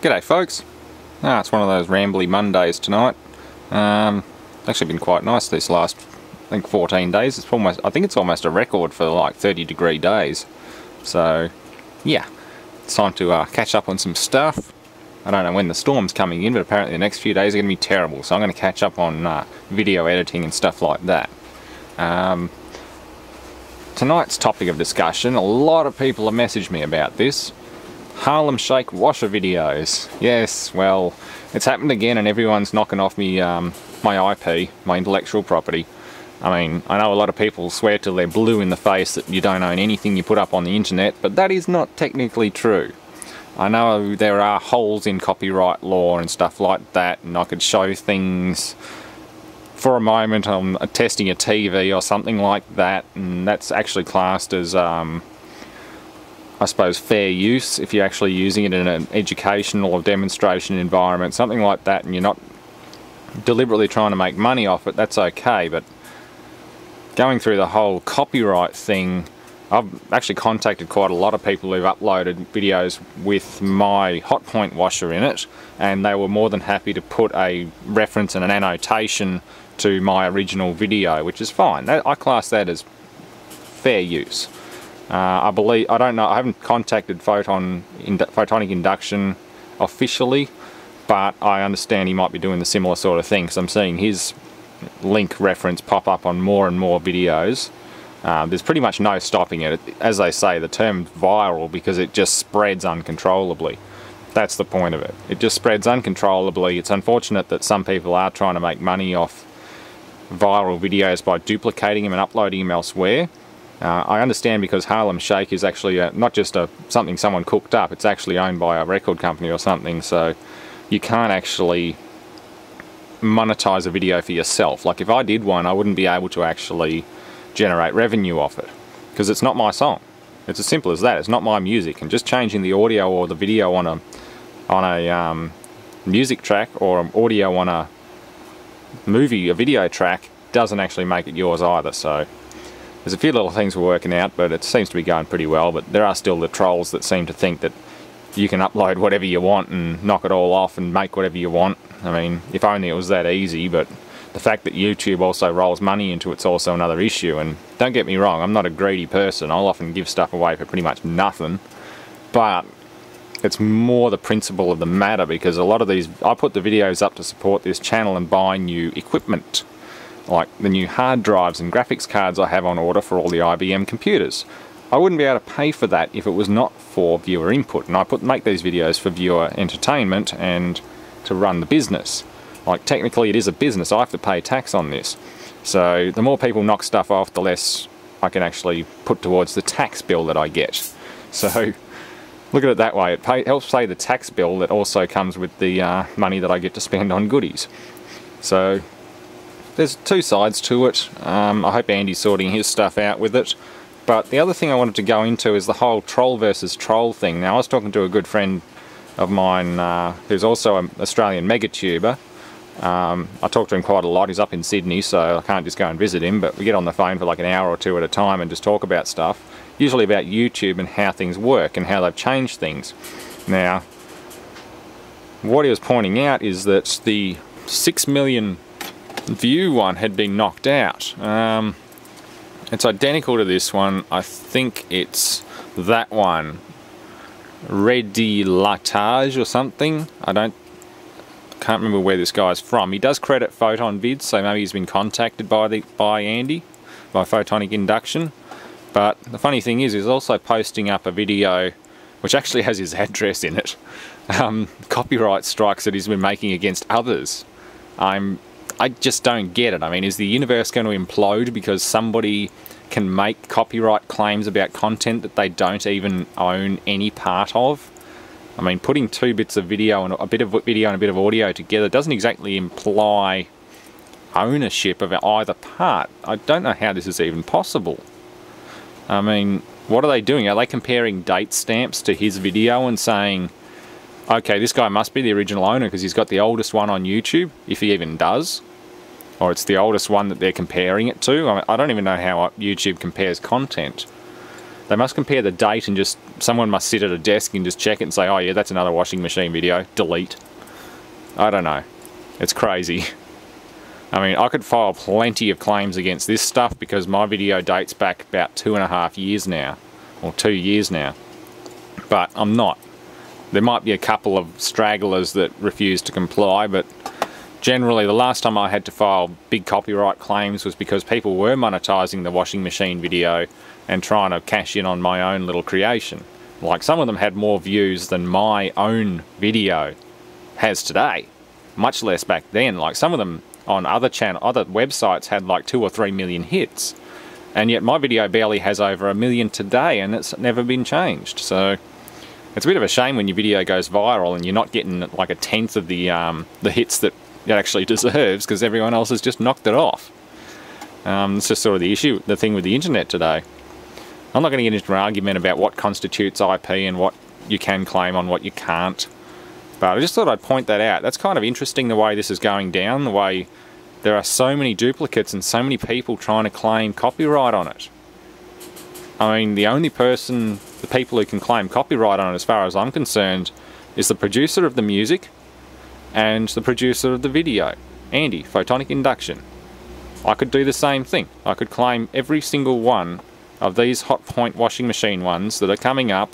G'day folks. It's one of those rambly Mondays tonight. Actually been quite nice this last, I think 14 days. I think it's almost a record for like 30-degree days. So yeah, it's time to catch up on some stuff. I don't know when the storm's coming in, but apparently the next few days are going to be terrible. So I'm going to catch up on video editing and stuff like that. Tonight's topic of discussion, a lot of people have messaged me about this. Harlem Shake washer videos. Yes, well, it's happened again and everyone's knocking off me my IP, my intellectual property. I mean, I know a lot of people swear till they're blue in the face that you don't own anything you put up on the internet, but that is not technically true. I know there are holes in copyright law and stuff like that, and I could show things for a moment on testing a TV or something like that, and that's actually classed as I suppose fair use if you're actually using it in an educational or demonstration environment, something like that, and you're not deliberately trying to make money off it. That's okay. But going through the whole copyright thing, I've actually contacted quite a lot of people who've uploaded videos with my Hotpoint washer in it, and they were more than happy to put a reference and an annotation to my original video, which is fine. I class that as fair use. I haven't contacted Photonic Induction officially, but I understand he might be doing the similar sort of thing, because I'm seeing his link reference pop up on more and more videos. There's pretty much no stopping it. As they say, the term's viral because it just spreads uncontrollably. That's the point of it. It just spreads uncontrollably. It's unfortunate that some people are trying to make money off viral videos by duplicating them and uploading them elsewhere. I understand, because Harlem Shake is actually not just something someone cooked up, it's actually owned by a record company or something, so you can't actually monetize a video for yourself. Like if I did one, I wouldn't be able to actually generate revenue off it, because it's not my song. It's as simple as that. It's not my music, and just changing the audio or the video on a music track, or audio on a video track, doesn't actually make it yours either. So there's a few little things we're working out, but it seems to be going pretty well. But there are still the trolls that seem to think that you can upload whatever you want and knock it all off and make whatever you want. I mean, if only it was that easy, but the fact that YouTube also rolls money into it's also another issue. And don't get me wrong, I'm not a greedy person. I'll often give stuff away for pretty much nothing. But it's more the principle of the matter, because a lot of these, I put the videos up to support this channel and buy new equipment, like the new hard drives and graphics cards I have on order for all the IBM computers. I wouldn't be able to pay for that if it was not for viewer input, and I make these videos for viewer entertainment and to run the business. Like technically it is a business, I have to pay tax on this. So the more people knock stuff off, the less I can actually put towards the tax bill that I get. So look at it that way, it helps pay the tax bill that also comes with the money that I get to spend on goodies. So there's two sides to it. I hope Andy's sorting his stuff out with it. But the other thing I wanted to go into is the whole troll versus troll thing. Now I was talking to a good friend of mine who's also an Australian megatuber. I talk to him quite a lot. He's up in Sydney, so I can't just go and visit him, but we get on the phone for like an hour or two at a time and just talk about stuff, usually about YouTube and how things work and how they've changed things. Now, what he was pointing out is that the 6 million view one had been knocked out. It's identical to this one. I think it's that one, Reddy Latage or something. Can't remember where this guy's from. He does credit Photon Vids, so maybe he's been contacted by Andy, by Photonic Induction. But the funny thing is, he's also posting up a video which actually has his address in it. Copyright strikes that he's been making against others. I just don't get it. I mean, is the universe going to implode because somebody can make copyright claims about content that they don't even own any part of? I mean, putting two bits of video and a bit of video and a bit of audio together doesn't exactly imply ownership of either part. I don't know how this is even possible. I mean, what are they doing? Are they comparing date stamps to his video and saying, okay, this guy must be the original owner because he's got the oldest one on YouTube, if he even does? Or it's the oldest one that they're comparing it to? I don't even know how YouTube compares content. They must compare the date and just, someone must sit at a desk and just check it and say, oh yeah, that's another washing machine video, delete. I don't know. It's crazy. I mean, I could file plenty of claims against this stuff because my video dates back about 2.5 years now, or 2 years now. But I'm not. There might be a couple of stragglers that refuse to comply, but generally the last time I had to file big copyright claims was because people were monetizing the washing machine video and trying to cash in on my own little creation. Like, some of them had more views than my own video has today, much less back then. Like, some of them on other websites had like 2 or 3 million hits, and yet my video barely has over 1 million today, and it's never been changed. So it's a bit of a shame when your video goes viral and you're not getting like 1/10 of the hits that it actually deserves because everyone else has just knocked it off. It's just sort of the thing with the internet today. I'm not going to get into an argument about what constitutes IP and what you can claim on, what you can't. But I just thought I'd point that out. That's kind of interesting, the way this is going down, the way there are so many duplicates and so many people trying to claim copyright on it. I mean, the people who can claim copyright on it, as far as I'm concerned, is the producer of the music and the producer of the video, Andy, Photonic Induction. I could do the same thing. I could claim every single one of these Hotpoint washing machine ones that are coming up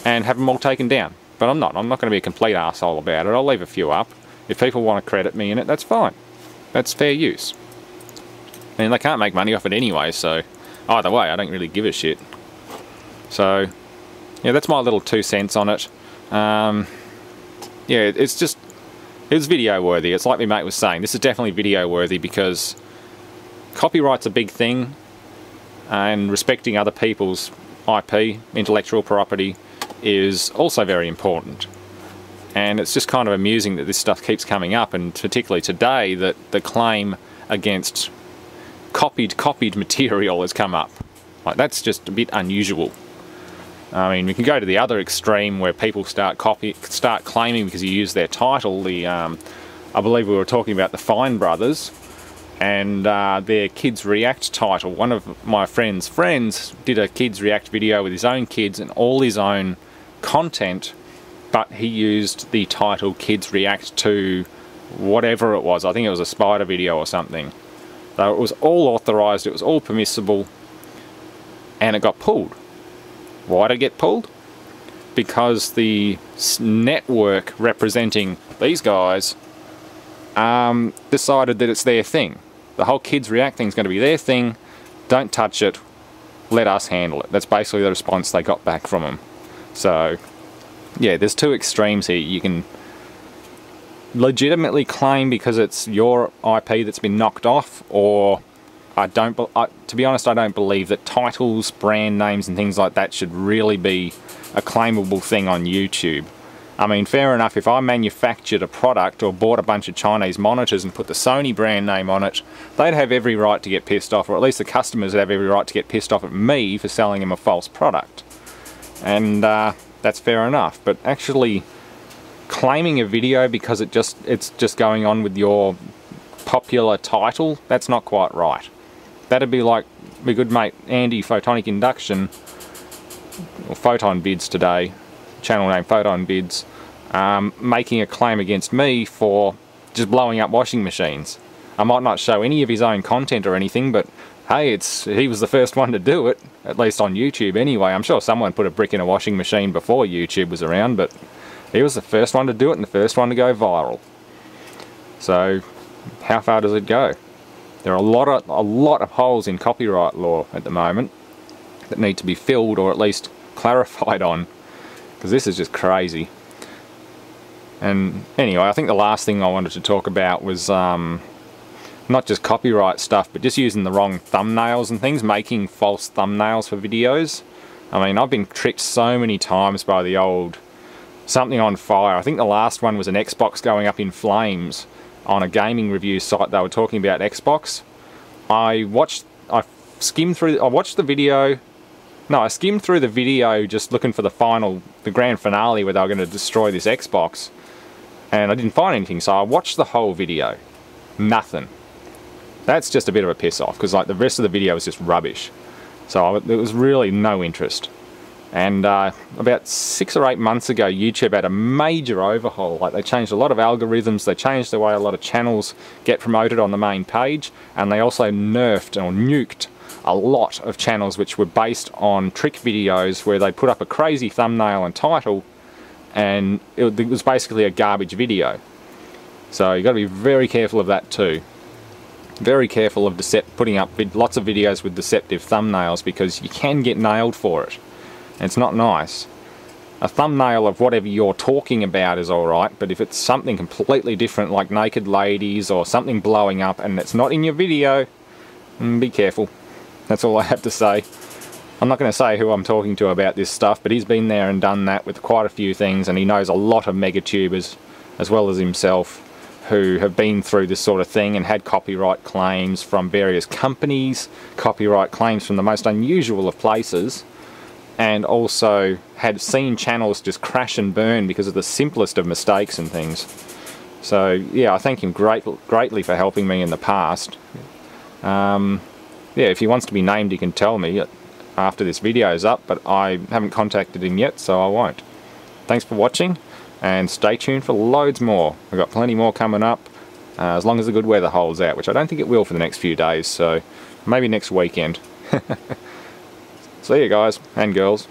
and have them all taken down. But I'm not. I'm not going to be a complete arsehole about it. I'll leave a few up. If people want to credit me in it, that's fine. That's fair use. And they can't make money off it anyway, so either way, I don't really give a shit. So, yeah, that's my little 2 cents on it. Yeah, it's video worthy. It's like my mate was saying, this is definitely video worthy because copyright's a big thing, and respecting other people's IP, intellectual property, is also very important. And it's just kind of amusing that this stuff keeps coming up, and particularly today that the claim against copied material has come up. Like, that's just a bit unusual. I mean, we can go to the other extreme where people start claiming because you use their title. I believe we were talking about the Fine Brothers and their Kids React title. One of my friends did a Kids React video with his own kids and all his own content, but he used the title Kids React to whatever it was. I think it was a spider video or something. So it was all authorized, it was all permissible, and it got pulled. Why did it get pulled? Because the network representing these guys decided that it's their thing. The whole Kids React thing is going to be their thing. Don't touch it. Let us handle it. That's basically the response they got back from them. So, yeah, there's 2 extremes here. You can legitimately claim because it's your IP that's been knocked off, or to be honest, I don't believe that titles, brand names and things like that should really be a claimable thing on YouTube. I mean, fair enough, if I manufactured a product or bought a bunch of Chinese monitors and put the Sony brand name on it, they'd have every right to get pissed off, or at least the customers would have every right to get pissed off at me for selling them a false product. And that's fair enough, but actually claiming a video because it's just going on with your popular title, that's not quite right. That'd be like my good mate Andy, Photonic Induction, or Photon Bids today, channel name Photon Bids, making a claim against me for just blowing up washing machines. I might not show any of his own content or anything, but hey, he was the first one to do it, at least on YouTube anyway. I'm sure someone put a brick in a washing machine before YouTube was around, but he was the first one to do it and the first one to go viral. So, how far does it go? There are a lot of holes in copyright law at the moment that need to be filled, or at least clarified on, because this is just crazy. And anyway, I think the last thing I wanted to talk about was not just copyright stuff, but just using the wrong thumbnails and things, making false thumbnails for videos. I mean, I've been tricked so many times by the old something on fire. I think the last one was an Xbox going up in flames on a gaming review site. They were talking about Xbox. I skimmed through the video just looking for the grand finale where they were going to destroy this Xbox, and I didn't find anything, so I watched the whole video. Nothing. That's just a bit of a piss off, because like the rest of the video was just rubbish. So there was really no interest. And about 6 or 8 months ago, YouTube had a major overhaul. Like, they changed a lot of algorithms, they changed the way a lot of channels get promoted on the main page, and they also nerfed or nuked a lot of channels which were based on trick videos where they put up a crazy thumbnail and title, and it was basically a garbage video. So you've got to be very careful of that too. Very careful of putting up lots of videos with deceptive thumbnails, because you can get nailed for it. It's not nice. A thumbnail of whatever you're talking about is alright, but if it's something completely different like naked ladies or something blowing up and it's not in your video, be careful. That's all I have to say. I'm not going to say who I'm talking to about this stuff, but he's been there and done that with quite a few things, and he knows a lot of megatubers as well as himself who have been through this sort of thing and had copyright claims from various companies, copyright claims from the most unusual of places, and also had seen channels just crash and burn because of the simplest of mistakes and things. So yeah, I thank him greatly for helping me in the past. Yeah, if he wants to be named, he can tell me after this video is up, but I haven't contacted him yet, so I won't. Thanks for watching, and stay tuned for loads more. We've got plenty more coming up, as long as the good weather holds out, which I don't think it will for the next few days, so maybe next weekend. See you guys and girls.